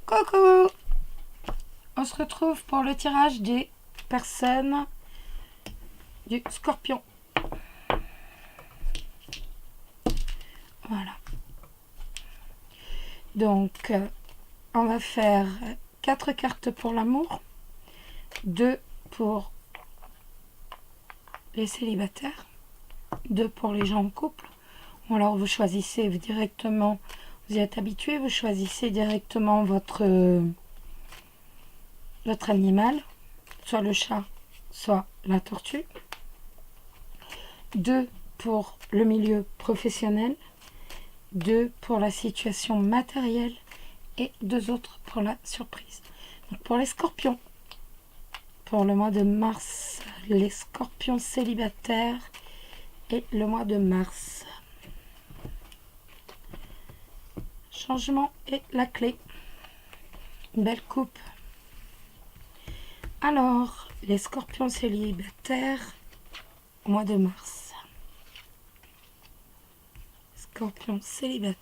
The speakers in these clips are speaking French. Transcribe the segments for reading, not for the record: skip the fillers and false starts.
Coucou! On se retrouve pour le tirage des personnes du Scorpion. Voilà. Donc, on va faire 4 cartes pour l'amour, 2 pour les célibataires, 2 pour les gens en couple. Ou alors vous choisissez directement, vous y êtes habitué, vous choisissez directement votre animal, soit le chat, soit la tortue. 2 pour le milieu professionnel, 2 pour la situation matérielle et 2 autres pour la surprise. Donc pour les scorpions, pour le mois de mars, les scorpions célibataires et le mois de mars. Changement est la clé. Une belle coupe. Alors, les scorpions célibataires au mois de mars. Scorpions célibataires,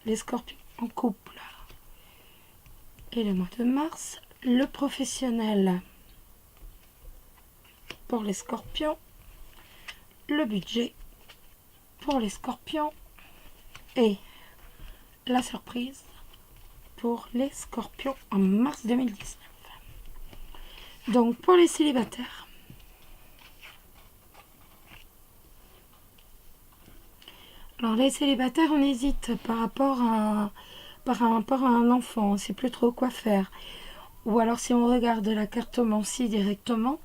les scorpions en couple. Et le mois de mars, le professionnel pour les scorpions, le budget pour les scorpions et la surprise pour les scorpions en mars 2019. Donc pour les célibataires, alors les célibataires, on hésite par rapport à un enfant, on ne sait plus trop quoi faire. Ou alors si on regarde la cartomancie directement,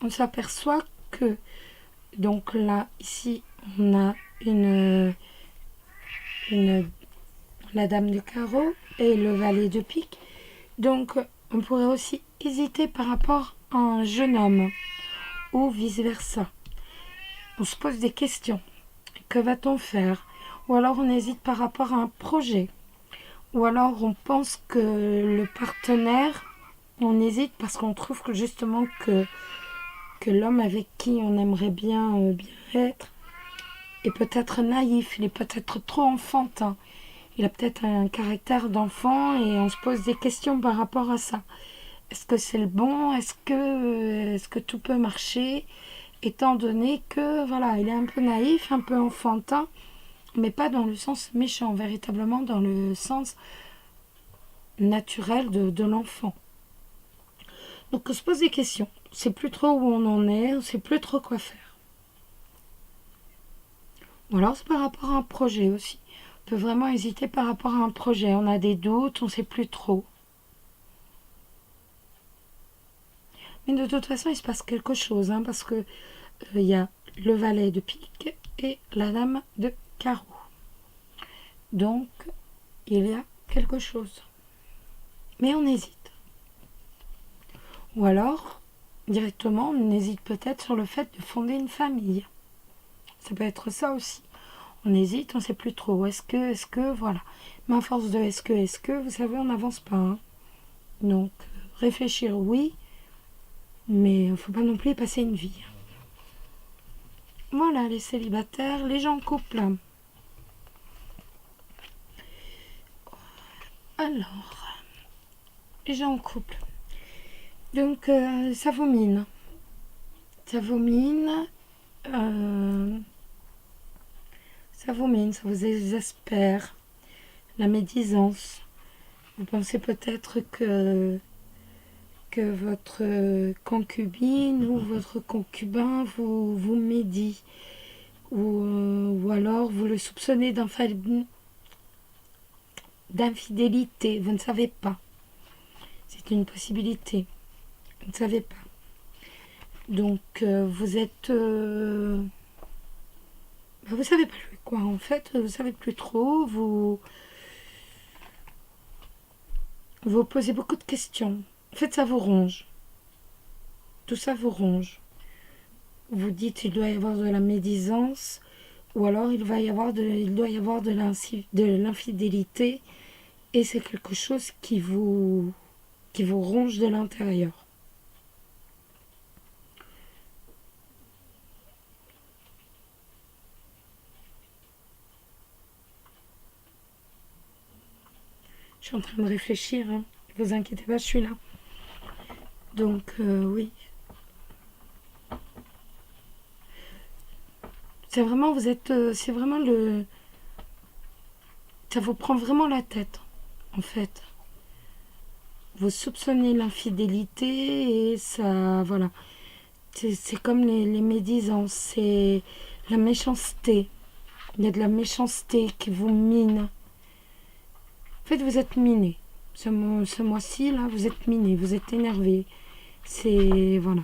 on s'aperçoit que, donc là, ici, on a la dame de carreau et le valet de pique. Donc on pourrait aussi hésiter par rapport à un jeune homme ou vice-versa. On se pose des questions. Que va-t-on faire? Ou alors on hésite par rapport à un projet. Ou alors on pense que le partenaire, on hésite parce qu'on trouve que justement que l'homme avec qui on aimerait bien être est peut-être naïf, il est peut-être trop enfantin. Il a peut-être un caractère d'enfant et on se pose des questions par rapport à ça. Est-ce que c'est le bon? Est-ce que tout peut marcher? Étant donné que, voilà, il est un peu naïf, un peu enfantin, mais pas dans le sens méchant, véritablement dans le sens naturel de l'enfant. Donc on se pose des questions. On ne sait plus trop où on en est, on ne sait plus trop quoi faire. Ou alors c'est par rapport à un projet aussi. On peut vraiment hésiter par rapport à un projet. On a des doutes, on ne sait plus trop. Mais de toute façon, il se passe quelque chose, parce que il y a le valet de pique et la dame de carreau. Donc, il y a quelque chose. Mais on hésite. Ou alors, directement, on hésite peut-être sur le fait de fonder une famille. Ça peut être ça aussi. On hésite, on ne sait plus trop. Est-ce que, voilà. Mais à force de est-ce que, vous savez, on n'avance pas. Donc, réfléchir, oui, mais il ne faut pas non plus y passer une vie. Voilà, les célibataires, les gens en couple. Alors, les gens en couple. Donc, ça vomine. Ça vomine. Ça vous exaspère. La médisance. Vous pensez peut-être que votre concubine ou votre concubin vous médit. Ou alors vous le soupçonnez d'infidélité. Vous ne savez pas. C'est une possibilité. Vous ne savez pas. Donc vous êtes... vous savez pas quoi en fait. Vous savez plus trop. Vous posez beaucoup de questions. En fait, ça vous ronge. Tout ça vous ronge. Vous dites qu'il doit y avoir de la médisance, ou alors il doit y avoir de l'infidélité, et c'est quelque chose qui vous ronge de l'intérieur. Je suis en train de réfléchir. Hein. Ne vous inquiétez pas, je suis là. Donc, oui. C'est vraiment, c'est vraiment ça vous prend vraiment la tête, en fait. Vous soupçonnez l'infidélité et ça, voilà. C'est comme les médisances, c'est la méchanceté. Il y a de la méchanceté qui vous mine. En fait, vous êtes miné. Ce mois-ci, là, vous êtes miné, vous êtes énervé. C'est, voilà.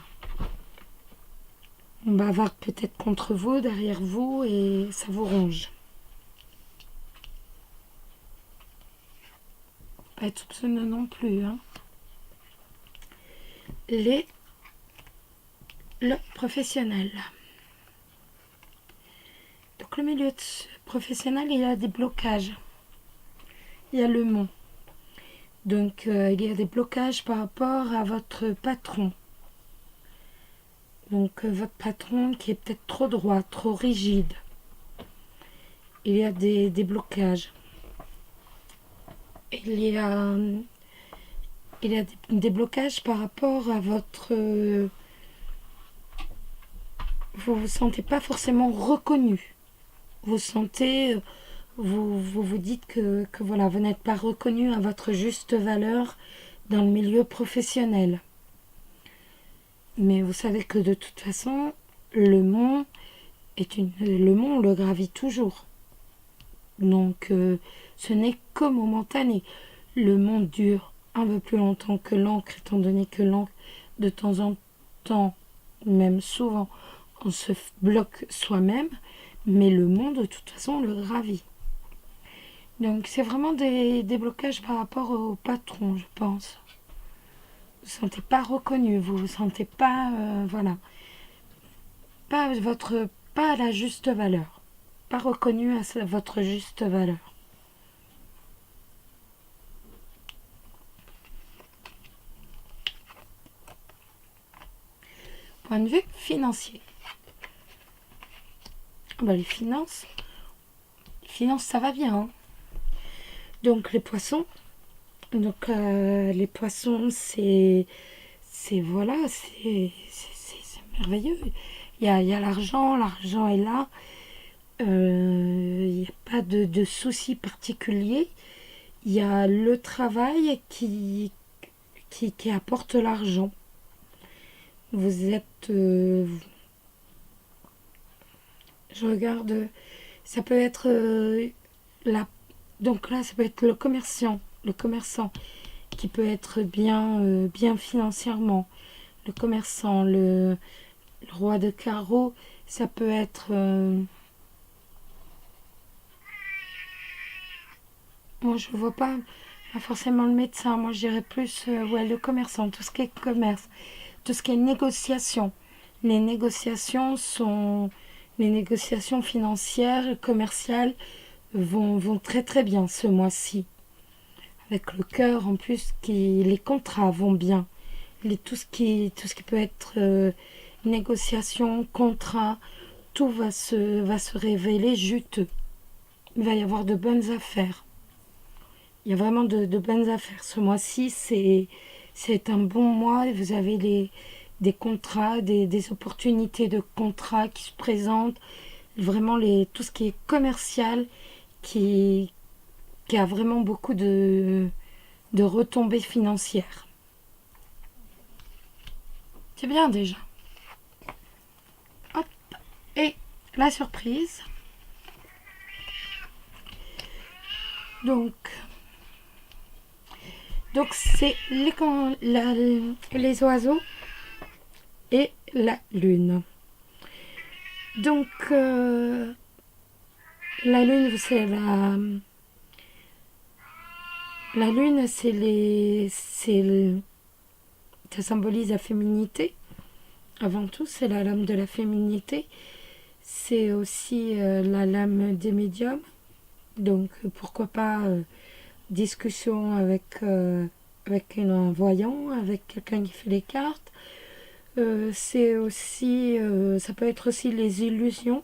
On bavarde peut-être contre vous, derrière vous, et ça vous ronge. Pas être soupçonneux non plus. Hein. Le professionnel. Donc le milieu professionnel, il y a des blocages. Il y a le mot. Donc il y a des blocages par rapport à votre patron. Donc votre patron qui est peut-être trop droit, trop rigide. Il y a des blocages. Il y a des blocages par rapport à votre... vous ne vous sentez pas forcément reconnu. Vous sentez... vous dites que voilà, vous n'êtes pas reconnu à votre juste valeur dans le milieu professionnel. Mais vous savez que de toute façon, le mont on le gravit toujours. Donc, ce n'est que momentané. Le monde dure un peu plus longtemps que l'encre, étant donné que l'encre, de temps en temps, même souvent, on se bloque soi-même, mais le monde, de toute façon, on le gravit. Donc, c'est vraiment des blocages par rapport au patron, je pense. Vous ne vous sentez pas reconnu, vous ne vous sentez pas, voilà, pas à la juste valeur, pas reconnu à votre juste valeur. Point de vue financier. Ben, les finances, ça va bien. Hein. Donc les poissons, c'est voilà, c'est merveilleux. Il y a l'argent est là. Il n'y a pas de soucis particuliers. Il y a le travail qui apporte l'argent. Vous êtes... je regarde... Ça peut être donc là, ça peut être le commerçant qui peut être bien financièrement. Le commerçant, le roi de carreau, ça peut être... moi, je ne vois pas forcément le médecin. Moi, je dirais plus le commerçant, tout ce qui est commerce, tout ce qui est négociation. Les négociations financières, commerciales vont très très bien ce mois-ci. Avec le cœur en plus, les contrats vont bien. Tout ce qui peut être négociation, contrat, tout va se révéler juteux. Il va y avoir de bonnes affaires. Il y a vraiment de bonnes affaires. Ce mois-ci, c'est un bon mois. Vous avez des contrats, des opportunités de contrats qui se présentent. Vraiment, tout ce qui est commercial, qui a vraiment beaucoup de retombées financières. C'est bien déjà. Hop. Et la surprise. Donc c'est les oiseaux et la lune. Donc la lune, c'est la lune, ça symbolise la féminité. Avant tout, c'est la lame de la féminité. C'est aussi la lame des médiums. Donc pourquoi pas discussion avec un voyant, avec quelqu'un qui fait les cartes. C'est aussi, ça peut être aussi les illusions,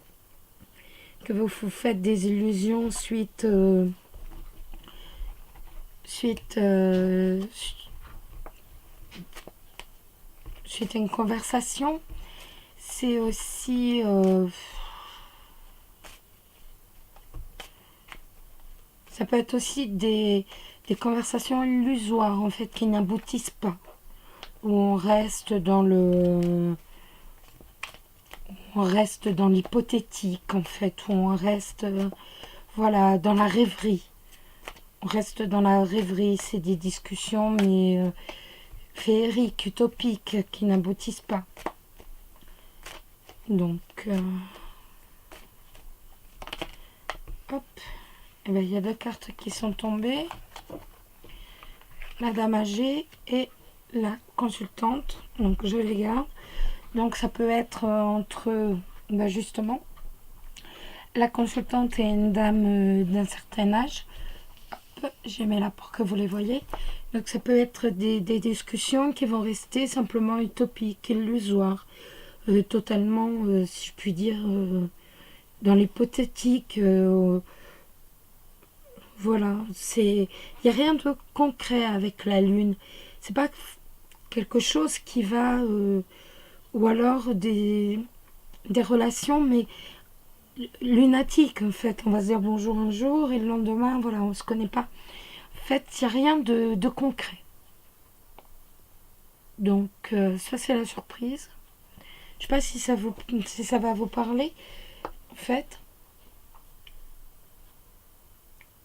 que vous faites des illusions suite suite, suite à une conversation. C'est aussi ça peut être aussi des conversations illusoires en fait qui n'aboutissent pas, où on reste dans l'hypothétique en fait, où on reste voilà, dans la rêverie. On reste dans la rêverie, c'est des discussions mais féeriques, utopiques, qui n'aboutissent pas. Donc, hop, et bien, il y a deux cartes qui sont tombées. La dame âgée et la consultante. Donc, je les garde. Donc, ça peut être entre, ben justement, la consultante et une dame d'un certain âge. J'ai mis là pour que vous les voyez. Donc ça peut être des discussions qui vont rester simplement utopiques, illusoires, totalement, si je puis dire, dans l'hypothétique. Voilà, il n'y a rien de concret avec la Lune. C'est pas quelque chose qui va, ou alors des relations, mais lunatiques en fait. On va se dire bonjour un jour et le lendemain, voilà, on se connaît pas. En fait, il n'y a rien de concret. Donc, ça, c'est la surprise. Je sais pas si ça va vous parler. En fait,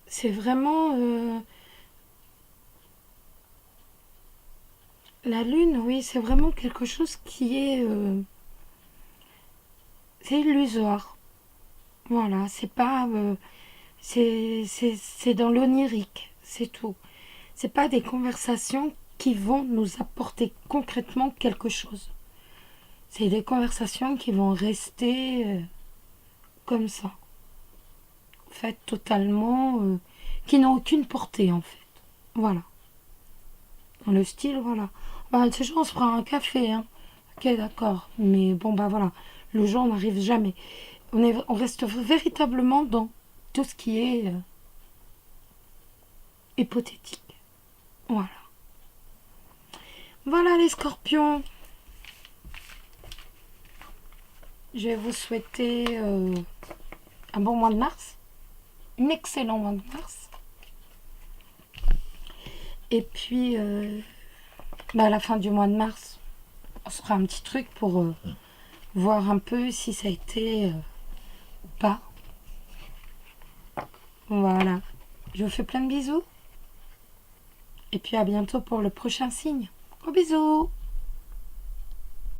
c'est vraiment... la Lune, oui, c'est vraiment quelque chose qui est... c'est illusoire. Voilà, c'est pas... c'est dans l'onirique, c'est tout. C'est pas des conversations qui vont nous apporter concrètement quelque chose. C'est des conversations qui vont rester comme ça. En fait, totalement... qui n'ont aucune portée, en fait. Voilà. Dans le style, voilà. Bah, ce jour, on se prend un café, hein. Ok, d'accord. Mais bon, bah voilà. Le jour n'arrive jamais. On reste véritablement dans tout ce qui est hypothétique. Voilà. Voilà les scorpions. Je vais vous souhaiter un bon mois de mars. Un excellent mois de mars. Et puis, bah, à la fin du mois de mars, on se fera un petit truc pour voir un peu si ça a été ou pas. Voilà. Je vous fais plein de bisous. Et puis à bientôt pour le prochain signe. Gros bisous.